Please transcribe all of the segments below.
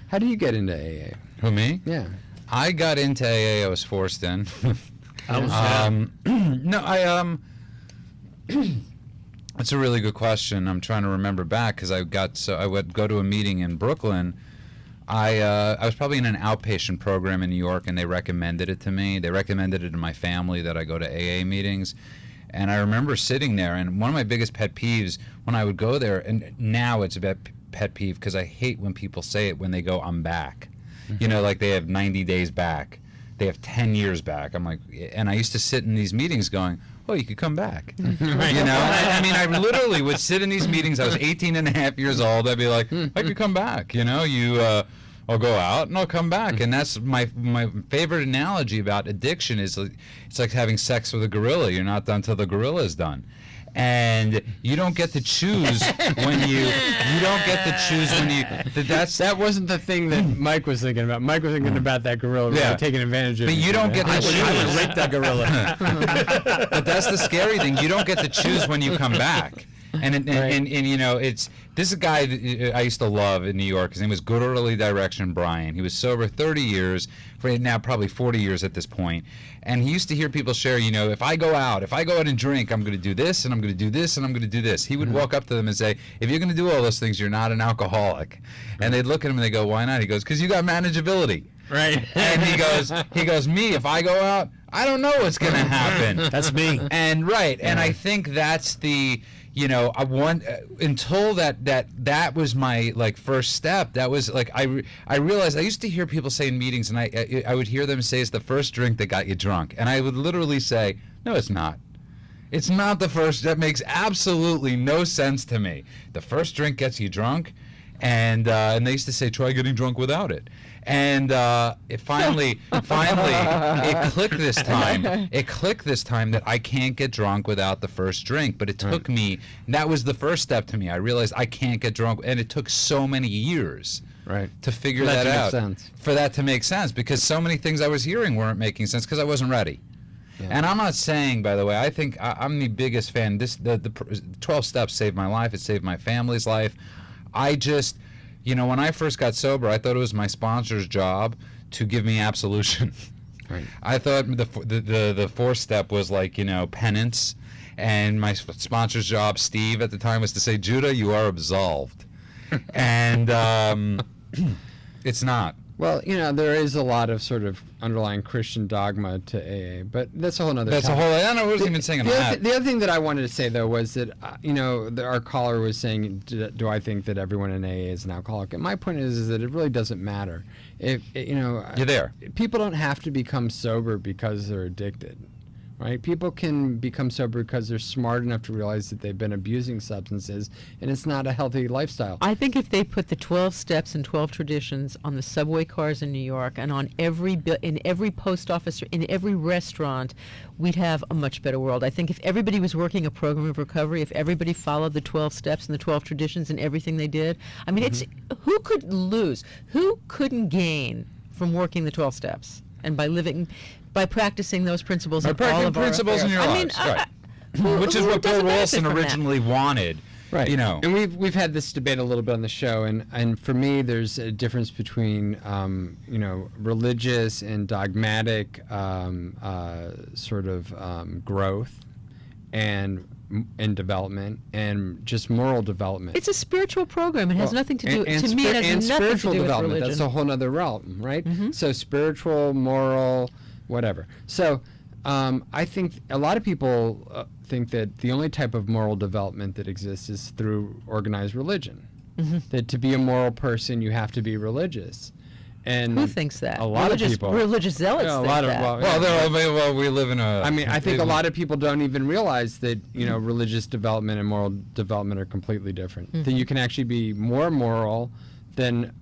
How do you get into AA? Who, me? Yeah. I got into AA. I was forced in. That's a really good question. I'm trying to remember back because I would go to a meeting in Brooklyn. I was probably in an outpatient program in New York, and they recommended it to me. They recommended it to my family that I go to AA meetings. And I remember sitting there, and one of my biggest pet peeves when I would go there, and now it's a pet peeve because I hate when people say it when they go, I'm back. Mm-hmm. You know, like they have 90 days back. They have 10 years back. I'm like, and I used to sit in these meetings going, oh, you could come back. Right. You know, I mean, I literally would sit in these meetings. I was 18 and a half years old. I'd be like, I could come back. You know, I'll go out and I'll come back. And that's my favorite analogy about addiction is it's like having sex with a gorilla. You're not done till the gorilla is done. And you don't get to choose when you don't get to choose when you that wasn't the thing that Mike was thinking about. Mike was thinking about that gorilla really taking advantage of it. But you don't get to choose. I would rape that gorilla. But that's the scary thing. You don't get to choose when you come back. And you know, this is a guy that I used to love in New York. His name was Good Early Direction Brian. He was sober 30 years, now probably 40 years at this point. And he used to hear people share, you know, if I go out and drink, I'm going to do this, and I'm going to do this, and I'm going to do this. He would walk up to them and say, if you're going to do all those things, you're not an alcoholic. And they'd look at him and they go, why not? He goes, because you got manageability. Right. And he goes, me, if I go out, I don't know what's going to happen. That's me. And and I think that's the, you know, I want until that was my like first step. That was like I realized I used to hear people say in meetings, and I would hear them say it's the first drink that got you drunk, and I would literally say, no, it's not. It's not the first. That makes absolutely no sense to me. The first drink gets you drunk, and they used to say try getting drunk without it. And it finally it clicked this time. It clicked this time that I can't get drunk without the first drink. But it took me, that was the first step to me. I realized I can't get drunk, and it took so many years to figure that out. For that to make sense, because so many things I was hearing weren't making sense because I wasn't ready. Yeah. And I'm not saying, by the way, I think I'm the biggest fan. The 12 steps saved my life. It saved my family's life. I just... You know, when I first got sober, I thought it was my sponsor's job to give me absolution. Right. I thought the fourth step was like, you know, penance, and my sponsor's job, Steve, at the time, was to say, Judah, you are absolved. And it's not. Well, you know, there is a lot of sort of underlying Christian dogma to AA, but that's a whole other topic. I don't know what I was even saying on that. The other thing that I wanted to say, though, was that, you know, our caller was saying, do I think that everyone in AA is an alcoholic? And my point is that it really doesn't matter. If you know, you're there. People don't have to become sober because they're addicted. Right? People can become sober because they're smart enough to realize that they've been abusing substances, and it's not a healthy lifestyle. I think if they put the 12 steps and 12 traditions on the subway cars in New York and on in every post office, in every restaurant, we'd have a much better world. I think if everybody was working a program of recovery, if everybody followed the 12 steps and the 12 traditions in everything they did, I mean, it's who could lose? Who couldn't gain from working the 12 steps and by practicing those principles in all of our principles in your lives, right? Which is what Bill Wilson originally wanted, right? You know, and we've had this debate a little bit on the show, and for me, there's a difference between you know, religious and dogmatic sort of growth and development and just moral development. It's a spiritual program. It has nothing to do. To me, it has nothing to do with religion. That's a whole other realm, right? Mm-hmm. So spiritual, moral, whatever. So I think a lot of people think that the only type of moral development that exists is through organized religion. Mm-hmm. That to be a moral person, you have to be religious. And who thinks that? A lot of people. Religious zealots think that. Well, we live in a... I mean, I think a lot of people don't even realize that, you know, religious development and moral development are completely different. Mm-hmm. That you can actually be more moral and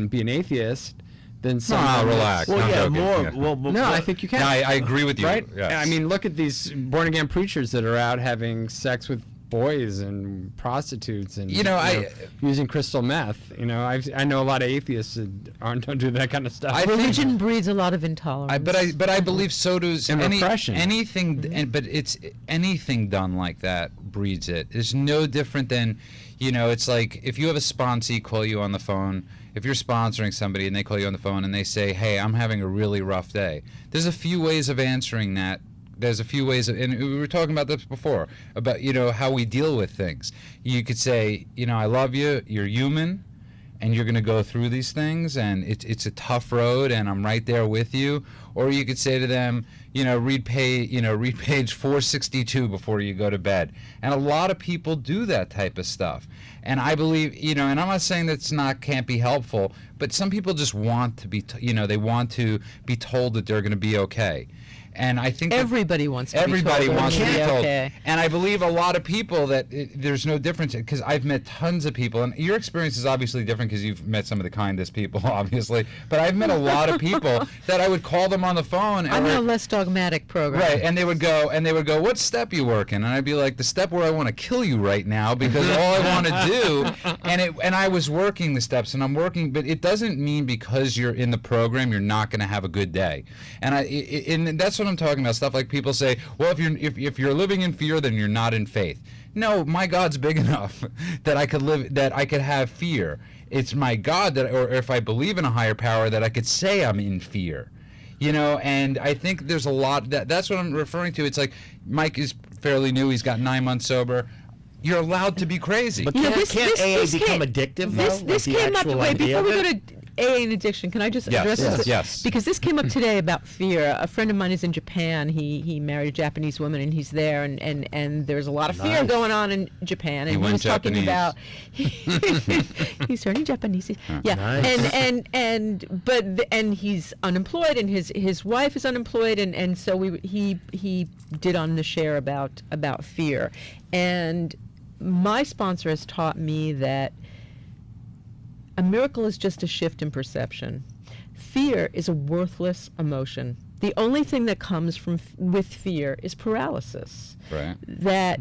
be an atheist than someone... No, relax. Well, yeah, more... Yeah. Well, no, I think you can. No, I agree with you. Right? Yes. I mean, look at these born-again preachers that are out having sex with boys and prostitutes and using crystal meth. You know, I know a lot of atheists that don't do that kind of stuff. Religion breeds a lot of intolerance. But I believe so does repression. Anything, but it's anything done like that breeds it. It's no different than, it's like if you have a sponsee call you on the phone, if you're sponsoring somebody and they call you on the phone and they say, hey, I'm having a really rough day. There's a few ways of answering that. There's a few ways, and we were talking about this before, about, how we deal with things. You could say, I love you, you're human, and you're going to go through these things, and it's a tough road, and I'm right there with you. Or you could say to them, read page 462 before you go to bed. And a lot of people do that type of stuff. And I believe, and I'm not saying that can't be helpful, but some people just want to be, they want to be told that they're going to be okay. And I think everybody wants to be told. Everybody wants to be told. Okay. And I believe a lot of people that there's no difference, because I've met tons of people, and your experience is obviously different because you've met some of the kindest people, obviously. But I've met a lot of people that I would call them on the phone. I'm in a less dogmatic program. Right, and they would go, what step you working? And I'd be like, the step where I want to kill you right now, because all I want to do, and I was working the steps, and I'm working, but it doesn't mean because you're in the program you're not going to have a good day. And and that's what I'm talking about. Stuff like people say, well, if you're living in fear, then you're not in faith. No, my God's big enough that I could have fear. It's my God or if I believe in a higher power, that I could say I'm in fear. And I think there's a lot that's what I'm referring to. It's like Mike is fairly new. He's got 9 months sober. You're allowed to be crazy. But can't AA become addictive, though? This came up. Wait, before we go to AA and addiction, can I just address this? Yes. Because this came up today about fear. A friend of mine is in Japan. He married a Japanese woman, and he's there, and there's a lot of fear going on in Japan. And he was talking about he's turning Japanese. Yeah, Nice. and he's unemployed, and his wife is unemployed, and so he did on the share about fear. And my sponsor has taught me that a miracle is just a shift in perception. Fear is a worthless emotion. The only thing that comes with fear is paralysis. Right.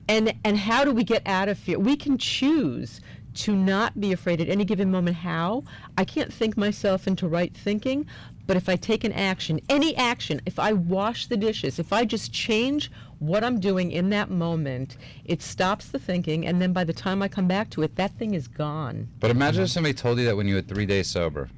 And how do we get out of fear? We can choose to not be afraid at any given moment. How? I can't think myself into right thinking, but if I take an action, any action, if I wash the dishes, if I just change what I'm doing in that moment, it stops the thinking, and then by the time I come back to it, that thing is gone. But imagine if somebody told you that when you were 3 days sober.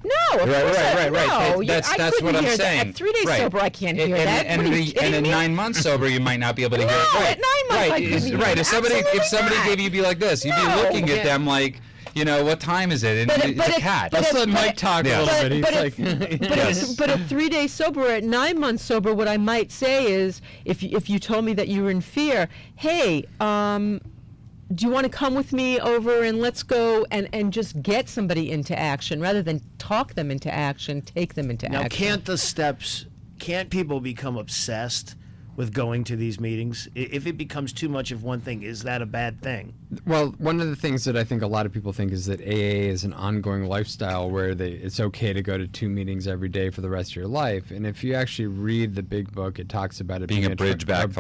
No, Right. No, That's what I'm hear saying. That. At 3 days sober, I can't hear that. And What are you kidding at me? 9 months sober, you might not be able to hear it. No, Right. at 9 months I couldn't hear Right. it. If somebody Absolutely not. gave you, you'd be like this. You'd be looking at them like, what time is it? And it's a cat. Let's let Mike talk a little bit. He's But at 3 days sober, or at 9 months sober, what I might say is, if you told me that you were in fear, hey, do you want to come with me over and let's go and just get somebody into action rather than talk them into action, take them into action. Now, can't people become obsessed with going to these meetings? If it becomes too much of one thing, is that a bad thing? Well, one of the things that I think a lot of people think is that AA is an ongoing lifestyle where it's okay to go to 2 meetings every day for the rest of your life. And if you actually read the big book, it talks about it being a bridge back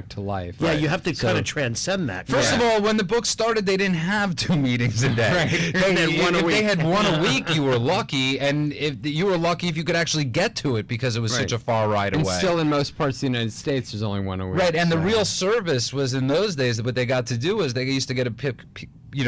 to life. Yeah, you have to kind of transcend that. First of all, when the book started, they didn't have 2 meetings a day. Right. If they had one a week, you were lucky, and if you were lucky if you could actually get to it because it was such a far ride away. And still, in most parts of the United States, there's only one a week. Right, and the real service was in those days. What they got to do was they used to get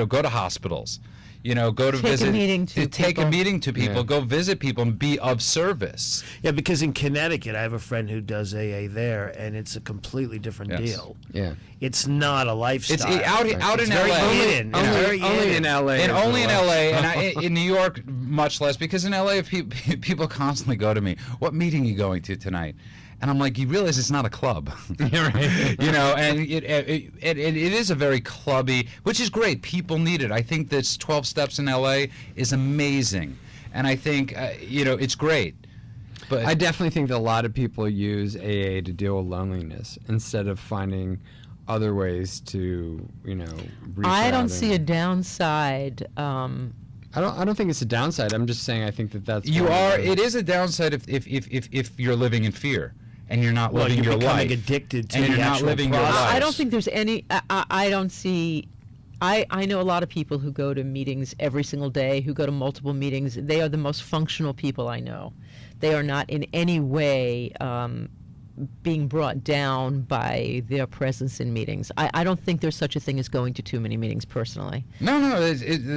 go to hospitals, go to visit, a meeting to take a people. meeting to people, go visit people, and be of service. Yeah, because in Connecticut, I have a friend who does AA there, and it's a in different deal. Yeah. It's not a lifestyle. It's out It's in very LA. hidden. It's very Only hidden. in LA. And only in LA, and in New York, much less, because in LA, people constantly go to me, what meeting are you going to tonight? And I'm like, you realize it's not a club. Right. And it is a very clubby, which is great. People need it. I think this 12 Steps in LA is amazing. And I think, it's great. But I definitely think that a lot of people use AA to deal with loneliness instead of finding other ways to, reach I out don't and- see a downside. I don't think it's a downside. I'm just saying I think that's it is a downside if you're living in fear and you're not living your you're becoming life. addicted to And the you're not actual living your process. life. I don't think there's any. I don't see. I know a lot of people who go to meetings every single day, who go to multiple meetings. They are the most functional people I know. They are not in any way being brought down by their presence in meetings. I don't think there's such a thing as going to too many meetings personally. No,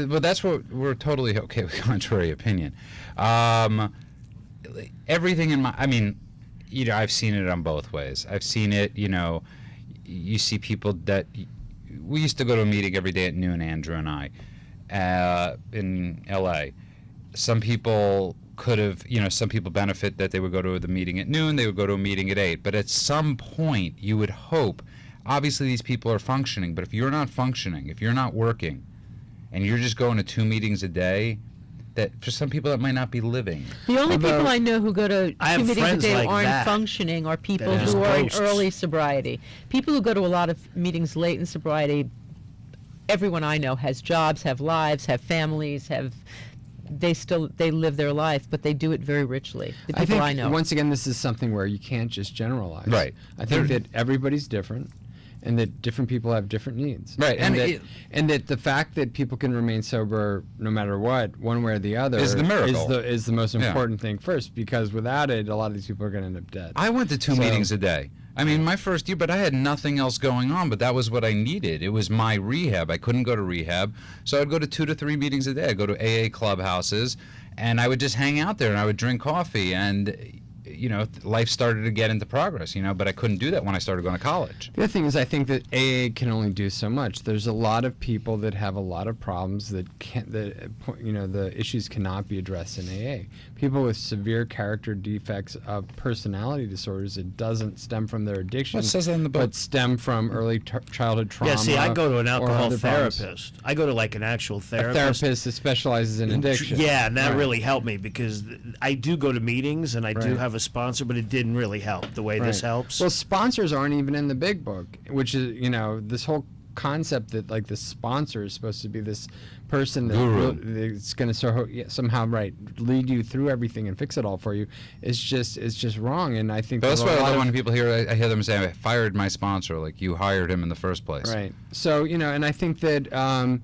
well, that's what we're totally okay with contrary opinion. Everything in my, I mean, I've seen it on both ways. I've seen it, you see people that, we used to go to a meeting every day at noon, Andrew and I, in LA. Some people could have, some people benefit that they would go to the meeting at noon, they would go to a meeting at 8. But at some point, you would hope, obviously these people are functioning, but if you're not functioning, if you're not working, and you're just going to 2 meetings a day, that for some people that might not be living. The only people I know who go to 2 meetings a day like aren't that, functioning are people that who are in ghosts. early sobriety. People who go to a lot of meetings late in sobriety, everyone I know has jobs, have lives, have families, they live their life, but they do it very richly. The people I know. Once again, this is something where you can't just generalize. Right. I think that everybody's different, and that different people have different needs. Right. And that the fact that people can remain sober no matter what, one way or the other, is the miracle. Is the most important thing first, because without it, a lot of these people are going to end up dead. I went to 2 meetings a day. I mean, my first year, but I had nothing else going on, but that was what I needed. It was my rehab. I couldn't go to rehab, so I'd go to 2 to 3 meetings a day. I'd go to AA clubhouses, and I would just hang out there, and I would drink coffee, and, life started to get into progress, but I couldn't do that when I started going to college. The other thing is, I think that AA can only do so much. There's a lot of people that have a lot of problems that the issues cannot be addressed in AA. People with severe character defects of personality disorders, it doesn't stem from their addiction, Well, it says that in the book. but stem from early childhood trauma. Yeah, see, I go to an or alcohol other problems. therapist. I go to like an actual A therapist. therapist that specializes in addiction. Yeah, and that Right. really helped me because I do go to meetings and I do Right. have a sponsor, but it didn't really help the way this Right. helps. Well, sponsors aren't even in the big book, which is, this whole concept that like the sponsor is supposed to be this person that's going to somehow lead you through everything and fix it all for you is just wrong. And I think But that's that why a lot when of people hear, I hear them say, I fired my sponsor, like you hired him in the first place. right. So and I think that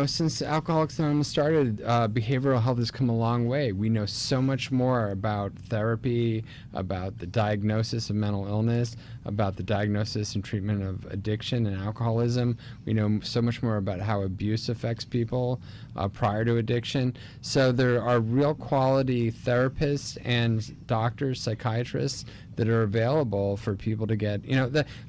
since Alcoholics Anonymous started, behavioral health has come a long way. We know so much more about therapy, about the diagnosis of mental illness, about the diagnosis and treatment of addiction and alcoholism. We know so much more about how abuse affects people prior to addiction. So there are real quality therapists and doctors, psychiatrists that are available for people to get.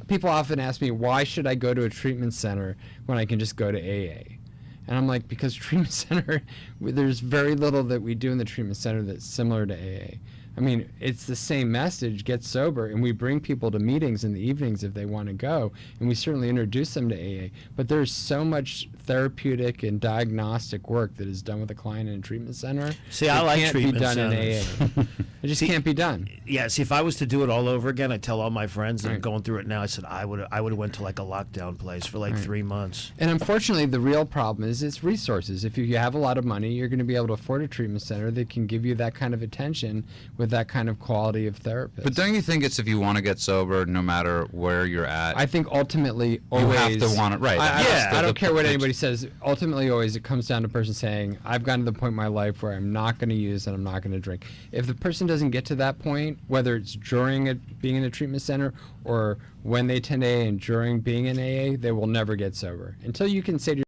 People often ask me, why should I go to a treatment center when I can just go to AA? And I'm like, because treatment center, there's very little that we do in the treatment center that's similar to AA. I mean, it's the same message, get sober, and we bring people to meetings in the evenings if they want to go, and we certainly introduce them to AA. But there's so much therapeutic and diagnostic work that is done with a client in a treatment center. See, I like treatment can't be done centers. in AA. It just can't be done. Yeah, see, if I was to do it all over again, I tell all my friends that are Right. going through it now, I said I would have went to like a lockdown place for like 3 months. And unfortunately, the real problem is it's resources. If you have a lot of money, you're going to be able to afford a treatment center that can give you that kind of attention with that kind of quality of therapist. But don't you think it's if you want to get sober, no matter where you're at? I think ultimately, you always have to want it, right? I don't care what anybody says. Ultimately, always it comes down to a person saying, "I've gotten to the point in my life where I'm not going to use and I'm not going to drink." If the person doesn't get to that point, whether it's during being in a treatment center or when they attend AA and during being in AA, they will never get sober until you can say to